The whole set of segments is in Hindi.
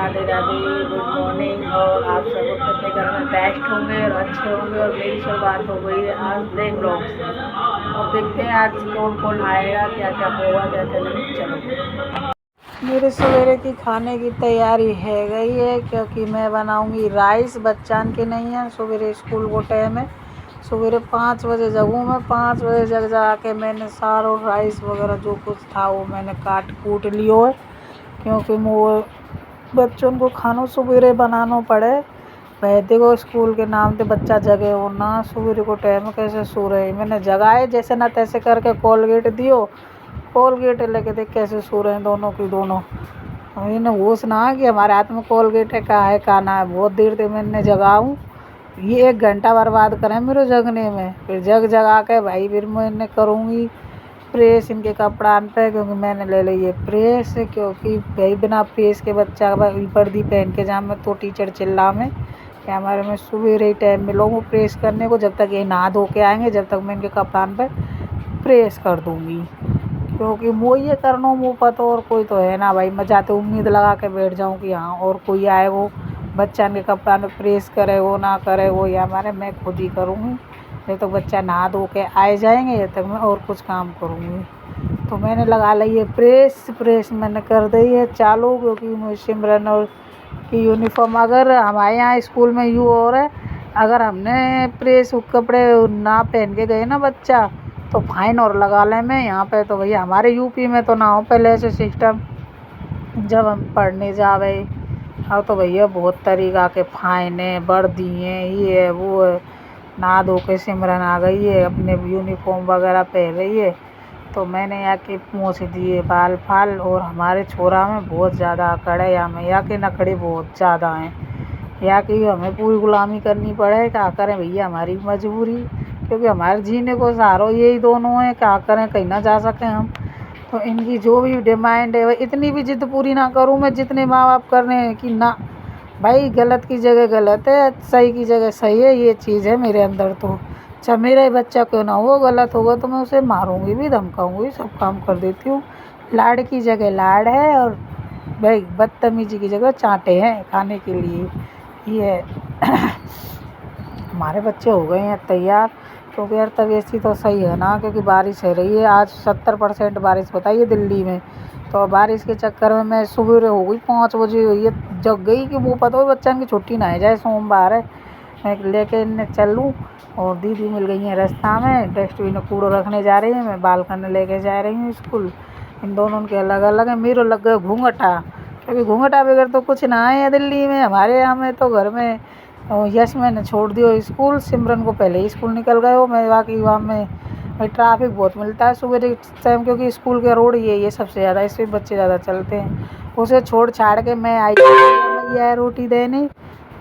Radhe Radhe, good morning. और आप सब अपने घर में बेस्ट होंगे और अच्छे होंगे। और मेरी शुरुआत हो गई है आज नए ब्लॉग से। और देखते हैं आज कौन कौन आएगा, क्या क्या होगा, क्या क्या नहीं। चलो, मेरे सवेरे की खाने की तैयारी है गई है, क्योंकि मैं बनाऊंगी राइस। बच्चान के नहीं है, सवेरे स्कूल को टाइम है। सवेरे 5 बजे जगूँ मैं। 5 बजे जग जाके मैंने सारों राइस वगैरह जो कुछ था वो मैंने काट कूट लियो है, क्योंकि वो बच्चों को खाना सवेरे बनाना पड़े। भाई देखो, स्कूल के नाम पे बच्चा जगे हो ना, सवेरे को टाइम कैसे सो रहे। मैंने जगाए जैसे ना तैसे करके, कोलगेट दियो। कोलगेट लेके देख कैसे सो रहे हैं दोनों की दोनों। इन्हें होश ना कि हमारे हाथ में कोलगेट है, का है का ना है। बहुत देर से मैंने जगाऊँ, ये 1 घंटा बर्बाद करें मेरे जगने में। फिर जगा के भाई फिर मैं इन्हें करूँगी प्रेस इनके कपड़ान पे, क्योंकि मैंने ले ली है प्रेस। क्योंकि भाई बिना प्रेस के बच्चा वर्दी पहन के जाए में तो टीचर चिल्ला में कि हमारे में सुबह ही टाइम मिलो वो प्रेस करने को। जब तक ये नहा धो के आएंगे जब तक मैं इनके कपड़ान पे प्रेस कर दूँगी, क्योंकि वो ये करना मुँह पता और कोई तो है ना भाई। मैं जाते उम्मीद लगा के बैठ जाऊँ कि हाँ और कोई आए वो बच्चा के कपड़ा में प्रेस करे वो ना करे वो, या हमारे मैं खुद ही करूँगी। जब तक बच्चा नहा धो के आए जाएंगे जब तक मैं और कुछ काम करूँगी। तो मैंने लगा ली है प्रेस मैंने कर दी है चालू, क्योंकि सिमरन और की यूनिफॉर्म अगर हमारे यहाँ स्कूल में यूँ हो रहा है, अगर हमने प्रेस कपड़े ना पहन के गए ना बच्चा तो फाइन और लगा लें। मैं यहाँ पे तो भैया हमारे यूपी में तो ना हो पहले ऐसे सिस्टम। जब हम पढ़ने जावे अब तो भैया बहुत तरीका के फाइन है, वर्दी है, ये है वो है। नहा धो के सिमरन आ गई है, अपने यूनिफॉर्म वगैरह पहन रही है। तो मैंने यहाँ के पोंछ दिए बाल फाल। और हमारे छोरा में बहुत ज़्यादा अकड़ है, यहाँ के नखड़े बहुत ज़्यादा हैं। यहाँ की हमें पूरी गुलामी करनी पड़े, क्या करें भैया, हमारी मजबूरी। क्योंकि हमारे जीने को सहारा यही दोनों हैं, क्या करें, कहीं ना जा सकें हम। तो इनकी जो भी डिमांड है इतनी भी जिद पूरी ना करूं मैं जितने माँ बाप कर रहे हैं, कि ना भाई गलत की जगह गलत है, सही की जगह सही है। ये चीज़ है मेरे अंदर। तो अच्छा मेरा ही बच्चा क्यों ना हो, गलत होगा तो मैं उसे मारूंगी भी, धमकाऊंगी, सब काम कर देती हूँ। लाड़ की जगह लाड़ है और भाई बदतमीजी की जगह चांटे हैं खाने के लिए। ये हमारे बच्चे हो गए हैं तैयार। क्योंकि यार तबीयत तो सही है ना, क्योंकि बारिश है रही है। आज 70% बारिश बताइए दिल्ली में। तो बारिश के चक्कर में मैं सुबह हो गई 5 बजे हुई है जग गई, कि वो पता हो बच्चा की छुट्टी ना है जाए, सोमवार है। मैं लेके इन्हें चल लूँ। और दीदी मिल गई हैं रास्ता में, डस्टबिन में कूड़ो रखने जा रही है, मैं बाल करने लेके जा रही हूँ स्कूल। इन दोनों के अलग अलग है। मेरे लग गए घूंघटा, क्योंकि घूंघटा बगैर तो कुछ ना है दिल्ली में। हमारे यहाँ में तो घर में यस मैंने छोड़ दियो स्कूल, सिमरन को पहले ही स्कूल निकल गए हो। मैं बाकी वहाँ में ट्रैफिक बहुत मिलता है सुबह टाइम, क्योंकि स्कूल के रोड ये सबसे ज़्यादा, इस पर बच्चे ज़्यादा चलते हैं। उसे छोड़ छाड़ के मैं आई भैया है रोटी देने।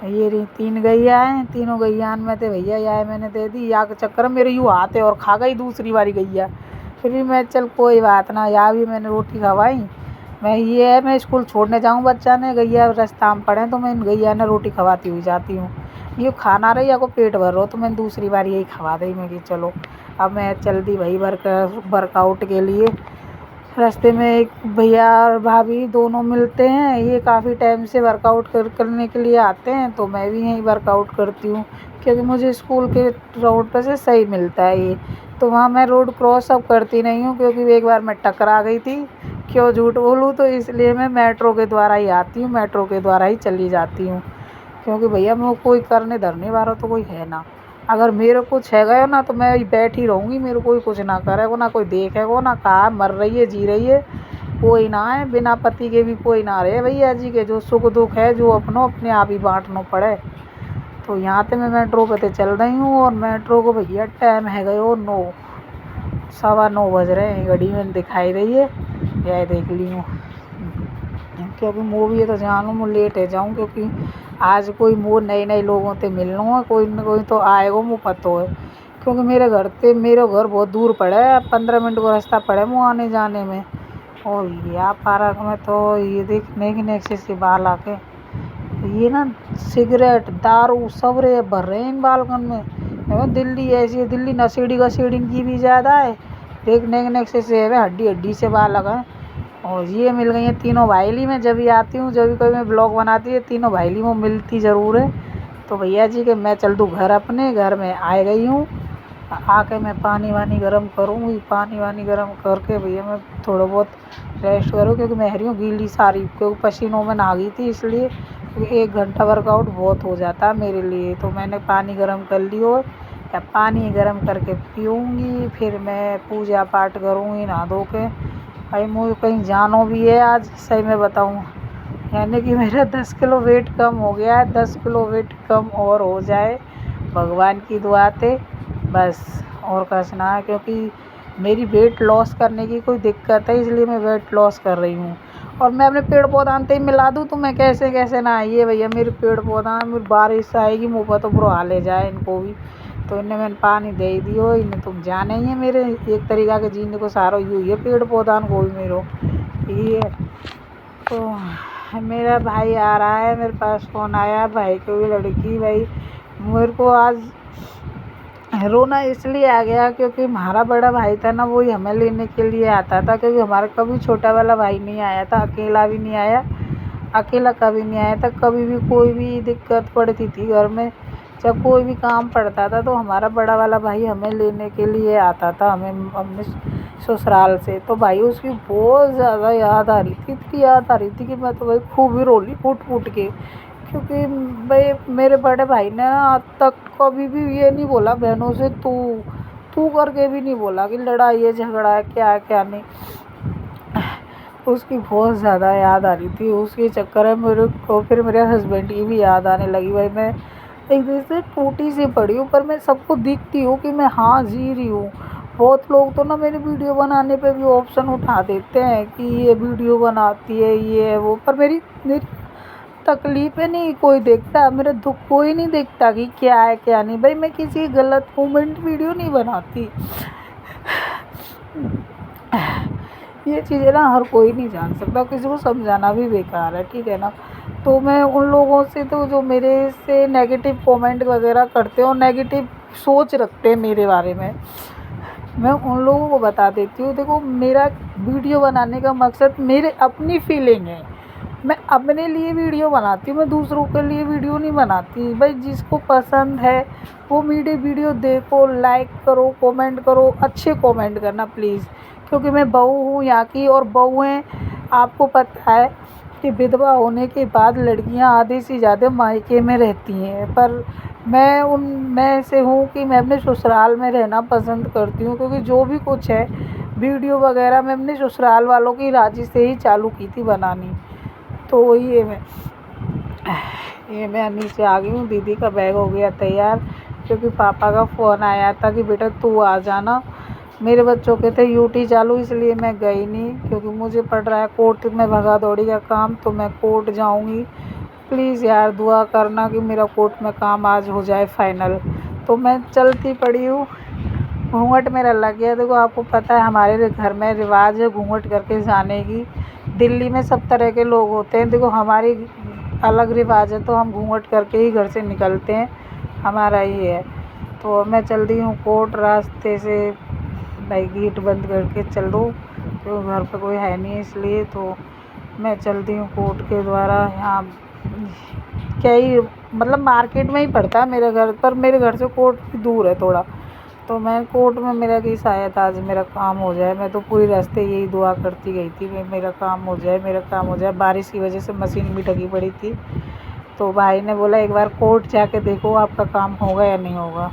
ये रही 3 गैया हैं, तीनों गैयान में थे भैया या मैंने दे दी। या के चक्कर में मेरे यूँ आते और खा गई दूसरी वाली गैया। फिर भी मैं चल कोई बात ना, या भी मैंने रोटी खवाई। मैं ये है मैं स्कूल छोड़ने जाऊँ बच्चा ने, गैया रास्ता में पड़े तो मैं इन गैया ने रोटी खवाती हुई जाती हूँ। ये खाना रही या को पेट भर रहा हो तो मैं दूसरी बार यही खवा दी। मैं कि चलो अब मैं चल दी भाई वर्कआउट के लिए। रास्ते में एक भैया और भाभी दोनों मिलते हैं, ये काफ़ी टाइम से वर्कआउट करने के लिए आते हैं। तो मैं भी यहीं वर्कआउट करती हूँ, क्योंकि मुझे स्कूल के रोड पर से सही मिलता है ये। तो वहाँ मैं रोड क्रॉस अब करती नहीं हूँ, क्योंकि एक बार मैं टकरा गई थी। क्यों झूठ बोलूँ, तो इसलिए मैं मेट्रो के द्वारा ही आती हूँ, मेट्रो के द्वारा ही चली जाती हूँ। क्योंकि भैया मैं कोई करने धरने वाला तो कोई है ना। अगर मेरे कुछ है गए ना तो मैं बैठी रहूँगी, मेरे कोई कुछ ना करेगा ना, कोई देखेगा ना, कहा मर रही है जी रही है, कोई ना है। बिना पति के भी कोई ना रहे भैया जी के, जो सुख दुख है जो अपने आप ही बांटना पड़े। तो यहाँ पे मैं मेट्रो पे चल रही हूँ। और मेट्रो को भैया टाइम है गए 9, 9:15 बज रहे हैं, घड़ी में दिखाई रही है। यह देख ली हूँ, क्योंकि मूवी है तो जानूँ मैं लेट है जाऊँ, क्योंकि आज कोई मोर नए लोगों से मिलना है, कोई न कोई तो आएगा मुँह पतो है। क्योंकि मेरे घर बहुत दूर पड़े है, 15 मिनट का रास्ता पड़े मुँह आने जाने में। और यहाँ पार्क में तो ये देखने की नेक्स्ट से बाल आके ये ना सिगरेट दारू सब रे भर रहे हैं इन बालकन में। दिल्ली ऐसी है, दिल्ली नशेड़ी घसेड़ी की भी ज़्यादा है। देखने के नेक्स्ट से है हड्डी हड्डी से बाल लगाए। और ये मिल गई हैं तीनों भाईली। मैं जब भी आती हूँ, जब भी कोई मैं ब्लॉग बनाती है, तीनों भाईली में मिलती ज़रूर है। तो भैया जी कि मैं चल दूँ घर, अपने घर में आ गई हूँ। आके मैं पानी वानी गर्म करूँगी, पानी वानी गर्म करके भैया मैं थोड़ा बहुत रेस्ट करूँ, क्योंकि मैं रही हूँ गीली सारी, क्योंकि पसीनों में नहा गई थी, इसलिए क्योंकि 1 घंटा वर्कआउट बहुत हो जाता है मेरे लिए। तो मैंने पानी गर्म कर लियो, या पानी गर्म करके पीऊँगी, फिर मैं पूजा पाठ करूँगी नहा धो के। भाई मुझे कहीं जानो भी है आज, सही में बताऊँ, यानी कि मेरा 10 किलो वेट कम हो गया है। 10 किलो वेट कम और हो जाए भगवान की दुआ से बस, और कुछ ना है, क्योंकि मेरी वेट लॉस करने की कोई दिक्कत है, इसलिए मैं वेट लॉस कर रही हूँ। और मैं अपने पेड़ पौधा से ही मिला दूँ तो मैं कैसे कैसे ना, ये भैया मेरे पेड़ पौधा, मेरी बारिश आएगी मुँह पर तो बुरा हाल ले जाए इनको भी। तो इन्हें मैंने पानी दे दियो, इन्हें तुम जाने ही है मेरे एक तरीका के जीने को सारो यूँ ही है पेड़ पौधा को भी मेरो ये। तो मेरा भाई आ रहा है, मेरे पास फ़ोन आया भाई को भी लड़की। भाई मेरे को आज रोना इसलिए आ गया क्योंकि हमारा बड़ा भाई था ना, वही हमें लेने के लिए आता था, क्योंकि हमारा कभी छोटा वाला भाई नहीं आया था, अकेला भी नहीं आया, अकेला कभी नहीं आया था। कभी भी कोई भी दिक्कत पड़ती थी घर में, जब कोई भी काम पड़ता था, तो हमारा बड़ा वाला भाई हमें लेने के लिए आता था, हमें अपने ससुराल से। तो भाई उसकी बहुत ज़्यादा याद आ रही थी, इतनी याद आ रही थी कि मैं तो भाई खूब ही रोली फूट फूट के, क्योंकि भाई मेरे बड़े भाई ने ना आज तक कभी भी ये नहीं बोला बहनों से तू तू करके भी नहीं बोला कि लड़ाई है झगड़ा है क्या है क्या नहीं। उसकी बहुत ज़्यादा याद आ रही थी, उसके चक्कर में मेरे को फिर मेरे हस्बैंड की भी याद आने लगी। भाई मैं एक दिन से टूटी सी पड़ी हूँ, पर मैं सबको दिखती हूँ कि मैं हाँ जी रही हूँ। बहुत लोग तो ना मेरी वीडियो बनाने पे भी ऑप्शन उठा देते हैं कि ये वीडियो बनाती है ये है वो, पर मेरी मेरी तकलीफ़ें नहीं कोई देखता, मेरा दुख कोई नहीं देखता कि क्या है क्या नहीं। भाई मैं किसी गलत मोमेंट वीडियो नहीं बनाती, ये चीज़ें ना हर कोई नहीं जान सकता, किसी को समझाना भी बेकार है, ठीक है ना। तो मैं उन लोगों से, तो जो मेरे से नेगेटिव कमेंट वगैरह करते हैं और नेगेटिव सोच रखते हैं मेरे बारे में, मैं उन लोगों को बता देती हूँ, देखो मेरा वीडियो बनाने का मकसद मेरे अपनी फीलिंग है, मैं अपने लिए वीडियो बनाती हूँ, मैं दूसरों के लिए वीडियो नहीं बनाती। भाई जिसको पसंद है वो मेरे वीडियो देखो, लाइक करो, कमेंट करो, अच्छे कमेंट करना प्लीज़, क्योंकि मैं बहू हूँ यहाँ की, और बहुएँ आपको पता है कि विधवा होने के बाद लड़कियाँ आधे से ज़्यादा मायके में रहती हैं, पर मैं उनमें से हूँ कि मैं अपने ससुराल में रहना पसंद करती हूँ, क्योंकि जो भी कुछ है वीडियो वगैरह मैं अपने ससुराल वालों की राज़ी से ही चालू की थी बनानी। तो वही है, मैं नीचे आ गई हूँ, दीदी का बैग हो गया तैयार, क्योंकि पापा का फ़ोन आया था कि बेटा तू आ जाना। मेरे बच्चों के थे यूटी चालू, इसलिए मैं गई नहीं, क्योंकि मुझे पड़ रहा है कोर्ट में भगा दौड़ी का काम, तो मैं कोर्ट जाऊँगी। प्लीज़ यार दुआ करना कि मेरा कोर्ट में काम आज हो जाए फाइनल। तो मैं चलती पड़ी हूँ, घूंघट मेरा लग गया। देखो आपको पता है हमारे घर में रिवाज है घूंघट करके जाने की, दिल्ली में सब तरह के लोग होते हैं, देखो हमारी अलग रिवाज है, तो हम घूंघट करके ही घर से निकलते हैं, हमारा ये है। तो मैं चल दी हूँ कोर्ट, रास्ते से भाई गेट बंद करके चल दो, तो घर पे कोई है नहीं, इसलिए तो मैं चल दी हूँ कोर्ट के द्वारा। यहाँ क्या ही मतलब मार्केट में ही पड़ता है मेरे घर, पर मेरे घर से कोर्ट दूर है थोड़ा, तो मैं कोर्ट में मेरा कि शायद आज मेरा काम हो जाए। मैं तो पूरी रास्ते यही दुआ करती गई थी, मेरा काम हो जाए, मेरा काम हो जाए। बारिश की वजह से मशीन भी ढकी पड़ी थी, तो भाई ने बोला एक बार कोर्ट जाके देखो आपका काम होगा या नहीं होगा।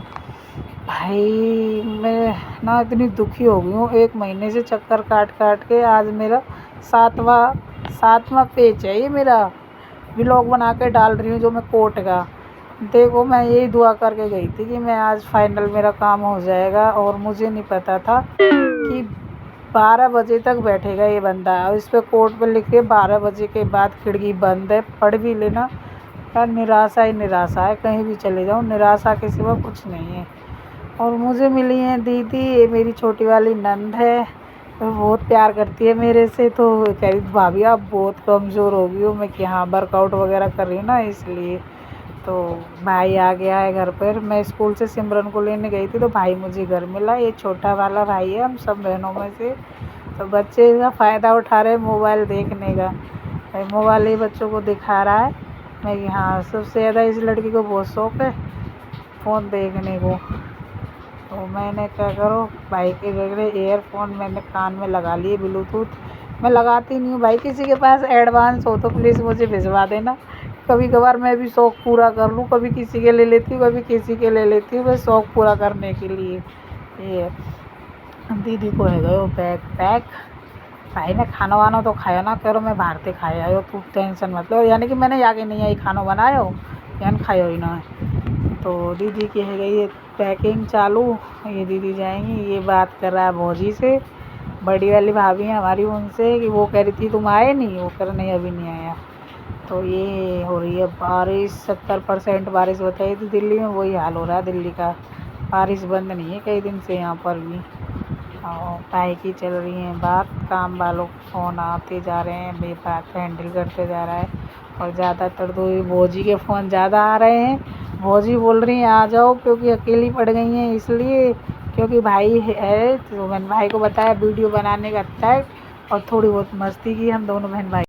भाई मैं ना इतनी दुखी हो गई हूँ, 1 महीने से चक्कर काट काट के आज मेरा सातवां पेज है ये मेरा व्लॉग बना के डाल रही हूँ जो मैं कोर्ट का। देखो मैं यही दुआ करके गई थी कि मैं आज फाइनल मेरा काम हो जाएगा, और मुझे नहीं पता था कि 12 बजे तक बैठेगा ये बंदा, और इस पर कोर्ट पे लिख के 12 बजे के बाद खिड़की बंद है। पढ़ भी लेना यार, निराशा ही निराशा है, कहीं भी चले जाओ निराशा के सिवा कुछ नहीं है। और मुझे मिली है दीदी, ये मेरी छोटी वाली नंद है, वो बहुत प्यार करती है मेरे से। तो कह रही भाभी आप बहुत कमज़ोर हो गई हो, मैं कि हाँ वर्कआउट वगैरह कर रही हूँ ना इसलिए। तो भाई आ गया है घर पर, मैं स्कूल से सिमरन को लेने गई थी, तो भाई मुझे घर मिला, ये छोटा वाला भाई है हम सब बहनों में से तो बच्चे इसका फ़ायदा उठा रहे हैं मोबाइल देखने का। भाई मोबाइल ही बच्चों को दिखा रहा है। मैं हाँ, सबसे ज़्यादा इस लड़की को बहुत शौक़ है फ़ोन देखने को। तो मैंने क्या करो भाई के जगह ईयरफोन मैंने कान में लगा लिए ब्लूटूथ। मैं लगाती नहीं हूँ भाई, किसी के पास एडवांस हो तो प्लीज़ मुझे भिजवा देना। कभी कभार मैं भी शौक़ पूरा कर लूँ, कभी किसी के ले लेती हूँ, कभी किसी के ले लेती हूँ, बस शौक़ पूरा करने के लिए। ये दीदी को है गयो बैग पैक। भाई ने खाना वाना तो खाया ना, करो मैं बाहर से खाया आयो, तू टेंशन मत लो। यानी कि मैंने आगे नहीं आई खाना बनायो यानी खायो ही ना। तो दीदी की है गई पैकिंग चालू। ये दीदी जाएंगी, ये बात कर रहा है भौजी से, बड़ी वाली भाभी है हमारी, उनसे कि वो कह रही थी तुम आए नहीं, वो कह रहा नहीं अभी नहीं आया। तो ये हो रही है बारिश, 70% बारिश बताई थी दिल्ली में, वही हाल हो रहा है दिल्ली का। बारिश बंद नहीं है कई दिन से यहाँ पर भी। और ताई की चल रही है बात, काम वालों को फ़ोन आते जा रहे हैं, बेबात हैंडल करते जा रहा है। और ज़्यादातर तो ये भौजी के फ़ोन ज़्यादा आ रहे हैं। भौजी बोल रही हैं आ जाओ, क्योंकि अकेली पड़ गई हैं इसलिए, क्योंकि भाई है। तो मैंने भाई को बताया वीडियो बनाने का टाइम, और थोड़ी बहुत मस्ती की हम दोनों बहन भाई।